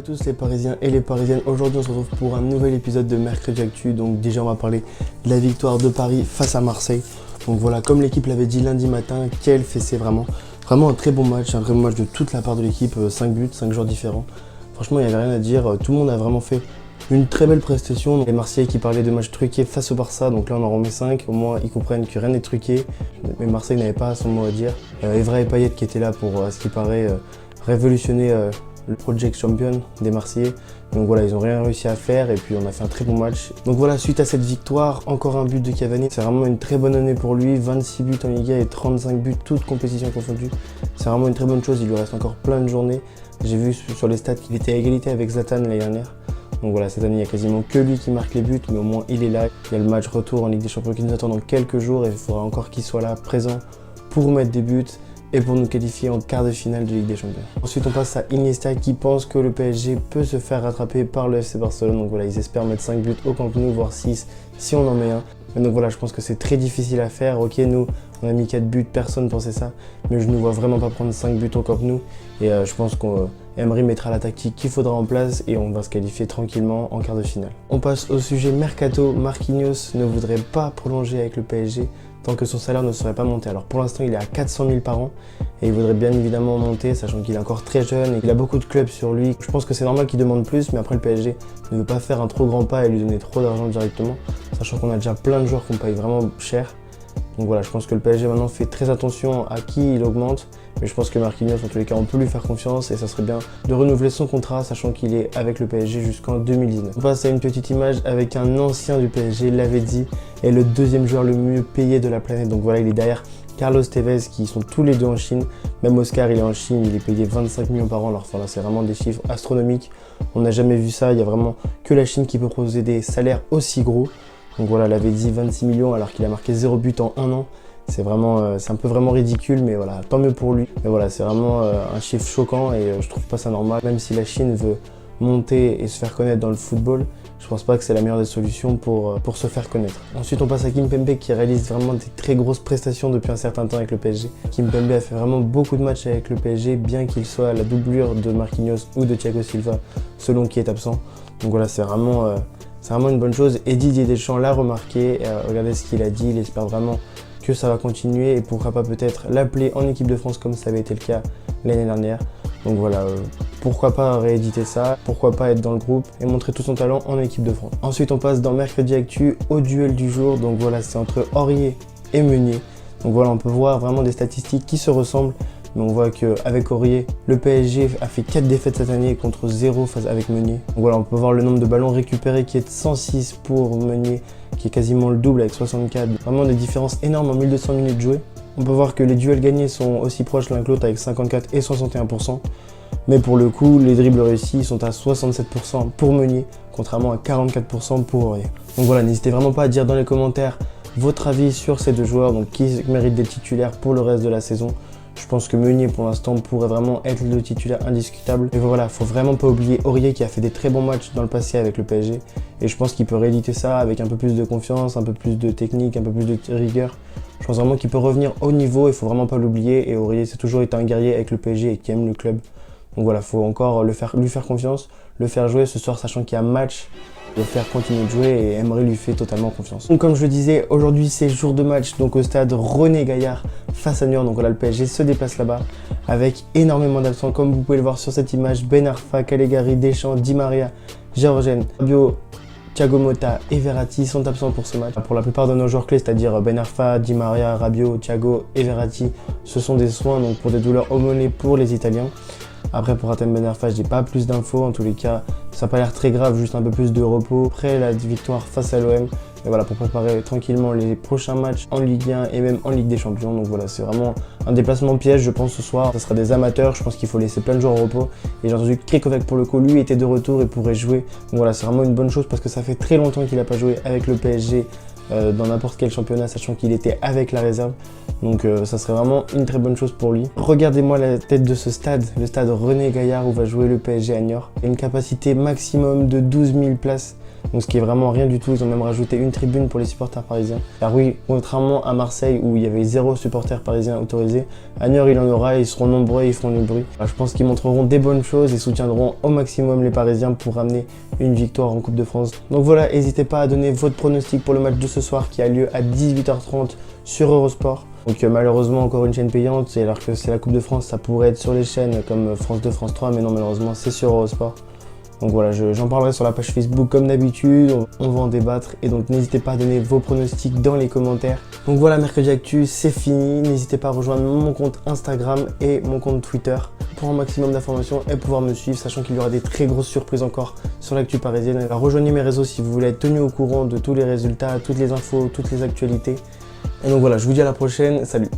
à tous les Parisiens et les Parisiennes. Aujourd'hui on se retrouve pour un nouvel épisode de Mercredi Actu. Donc déjà on va parler de la victoire de Paris face à Marseille. Donc voilà, comme l'équipe l'avait dit lundi matin, quel fessé vraiment. Vraiment un très bon match, un vrai bon match de toute la part de l'équipe, 5 buts, 5 joueurs différents. Franchement il n'y avait rien à dire, tout le monde a vraiment fait une très belle prestation. Les Marseillais qui parlaient de match truqué face au Barça, donc là on en remet 5, au moins ils comprennent que rien n'est truqué. Mais Marseille n'avait pas son mot à dire. Evra et Payet qui étaient là pour, à ce qui paraît, révolutionner le Project Champion des Marseillais. Donc voilà, ils n'ont rien réussi à faire et puis on a fait un très bon match. Donc voilà, suite à cette victoire, encore un but de Cavani. C'est vraiment une très bonne année pour lui, 26 buts en Liga et 35 buts, toutes compétitions confondues. C'est vraiment une très bonne chose, il lui reste encore plein de journées. J'ai vu sur les stats qu'il était à égalité avec Zlatan l'année dernière. Donc voilà, cette année, il n'y a quasiment que lui qui marque les buts, mais au moins il est là. Il y a le match retour en Ligue des Champions qui nous attend dans quelques jours et il faudra encore qu'il soit là, présent, pour mettre des buts et pour nous qualifier en quart de finale de Ligue des Champions. Ensuite, on passe à Iniesta qui pense que le PSG peut se faire rattraper par le FC Barcelone. Donc voilà, ils espèrent mettre 5 buts au Camp Nou, voire 6 si on en met un. Mais donc voilà, je pense que c'est très difficile à faire. Ok, nous, on a mis 4 buts, personne ne pensait ça. Mais je ne vois vraiment pas prendre 5 buts au Camp Nou. Et je pense qu'Emery mettra la tactique qu'il faudra en place et on va se qualifier tranquillement en quart de finale. On passe au sujet Mercato. Marquinhos ne voudrait pas prolonger avec le PSG tant que son salaire ne serait pas monté. Alors pour l'instant, il est à 400 000 par an et il voudrait bien évidemment monter, sachant qu'il est encore très jeune et qu'il a beaucoup de clubs sur lui. Je pense que c'est normal qu'il demande plus, mais après le PSG ne veut pas faire un trop grand pas et lui donner trop d'argent directement, sachant qu'on a déjà plein de joueurs qu'on paye vraiment cher. Donc voilà, je pense que le PSG maintenant fait très attention à qui il augmente, mais je pense que Marquinhos, en tous les cas, on peut lui faire confiance et ça serait bien de renouveler son contrat, sachant qu'il est avec le PSG jusqu'en 2019. On passe à une petite image avec un ancien du PSG, Lavezzi, est le deuxième joueur le mieux payé de la planète. Donc voilà, il est derrière Carlos Tevez, qui sont tous les deux en Chine. Même Oscar, il est en Chine, il est payé 25 millions par an. Alors voilà, c'est vraiment des chiffres astronomiques. On n'a jamais vu ça, il n'y a vraiment que la Chine qui peut proposer des salaires aussi gros. Donc voilà, Lavezzi 26 millions alors qu'il a marqué 0 but en 1 an. C'est un peu vraiment ridicule, mais voilà, tant mieux pour lui. Mais voilà, c'est vraiment un chiffre choquant et je trouve pas ça normal. Même si la Chine veut monter et se faire connaître dans le football, je pense pas que c'est la meilleure des solutions pour se faire connaître. Ensuite, on passe à Kimpembe qui réalise vraiment des très grosses prestations depuis un certain temps avec le PSG. Kimpembe a fait vraiment beaucoup de matchs avec le PSG, bien qu'il soit à la doublure de Marquinhos ou de Thiago Silva, selon qui est absent. Donc voilà, c'est vraiment une bonne chose. Et Didier Deschamps l'a remarqué, regardez ce qu'il a dit, il espère vraiment que ça va continuer et pourquoi pas peut-être l'appeler en équipe de France comme ça avait été le cas l'année dernière. Donc voilà, pourquoi pas rééditer ça, pourquoi pas être dans le groupe et montrer tout son talent en équipe de France. Ensuite on passe dans Mercredi Actu au duel du jour, donc voilà, c'est entre Aurier et Meunier. Donc voilà, on peut voir vraiment des statistiques qui se ressemblent. Mais on voit qu'avec Aurier, le PSG a fait 4 défaites cette année contre 0 face avec Meunier. Donc voilà, on peut voir le nombre de ballons récupérés qui est de 106 pour Meunier, qui est quasiment le double avec 64. Vraiment des différences énormes en 1200 minutes jouées. On peut voir que les duels gagnés sont aussi proches l'un que l'autre avec 54 et 61%. Mais pour le coup, les dribbles réussis sont à 67% pour Meunier, contrairement à 44% pour Aurier. Donc voilà, n'hésitez vraiment pas à dire dans les commentaires votre avis sur ces deux joueurs, donc qui méritent d'être titulaires pour le reste de la saison. Je pense que Meunier pour l'instant pourrait vraiment être le titulaire indiscutable. Et voilà, faut vraiment pas oublier Aurier qui a fait des très bons matchs dans le passé avec le PSG. Et je pense qu'il peut rééditer ça avec un peu plus de confiance, un peu plus de technique, un peu plus de rigueur. Je pense vraiment qu'il peut revenir au niveau, il faut vraiment pas l'oublier. Et Aurier, c'est toujours été un guerrier avec le PSG et qui aime le club. Donc voilà, faut encore lui faire confiance, le faire jouer ce soir, sachant qu'il y a match, le faire continuer de jouer et Emery lui fait totalement confiance. Donc comme je le disais, aujourd'hui c'est jour de match donc au stade René Gaillard face à Niort. Donc voilà, le PSG se déplace là-bas avec énormément d'absents comme vous pouvez le voir sur cette image. Ben Arfa, Calegari, Deschamps, Di Maria, Georgen, Rabiot, Thiago Motta et Verratti sont absents pour ce match. Pour la plupart de nos joueurs clés, c'est-à-dire Ben Arfa, Di Maria, Rabiot, Thiago et Verratti, ce sont des soins donc pour des douleurs au mollet pour les Italiens. Après pour Hatem Ben Arfa, je n'ai pas plus d'infos, en tous les cas ça n'a pas l'air très grave, juste un peu plus de repos après la victoire face à l'OM. Et voilà, pour préparer tranquillement les prochains matchs en Ligue 1 et même en Ligue des Champions. Donc voilà, c'est vraiment un déplacement piège je pense ce soir. Ça sera des amateurs, je pense qu'il faut laisser plein de joueurs au repos. Et j'ai entendu que Krikoviak pour le coup, lui était de retour et pourrait jouer. Donc voilà, c'est vraiment une bonne chose parce que ça fait très longtemps qu'il n'a pas joué avec le PSG dans n'importe quel championnat, sachant qu'il était avec la réserve. Donc ça serait vraiment une très bonne chose pour lui. Regardez-moi la tête de ce stade, le stade René Gaillard où va jouer le PSG à Niort. Une capacité maximum de 12 000 places. Donc ce qui est vraiment rien du tout. Ils ont même rajouté une tribune pour les supporters parisiens. Car oui, contrairement à Marseille où il y avait 0 supporters parisiens autorisés, à Niort il en aura, ils seront nombreux et ils feront du bruit. Je pense qu'ils montreront des bonnes choses et soutiendront au maximum les Parisiens pour ramener une victoire en Coupe de France. Donc voilà, n'hésitez pas à donner votre pronostic pour le match de ce soir qui a lieu à 18h30 sur Eurosport. Donc malheureusement encore une chaîne payante, et alors que c'est la Coupe de France, ça pourrait être sur les chaînes comme France 2, France 3, mais non malheureusement c'est sur Eurosport. Donc voilà, j'en parlerai sur la page Facebook comme d'habitude, on va en débattre et donc n'hésitez pas à donner vos pronostics dans les commentaires. Donc voilà, Mercredi Actu, c'est fini. N'hésitez pas à rejoindre mon compte Instagram et mon compte Twitter pour un maximum d'informations et pouvoir me suivre, sachant qu'il y aura des très grosses surprises encore sur l'actu parisienne. Alors rejoignez mes réseaux si vous voulez être tenu au courant de tous les résultats, toutes les infos, toutes les actualités. Et donc voilà, je vous dis à la prochaine, salut!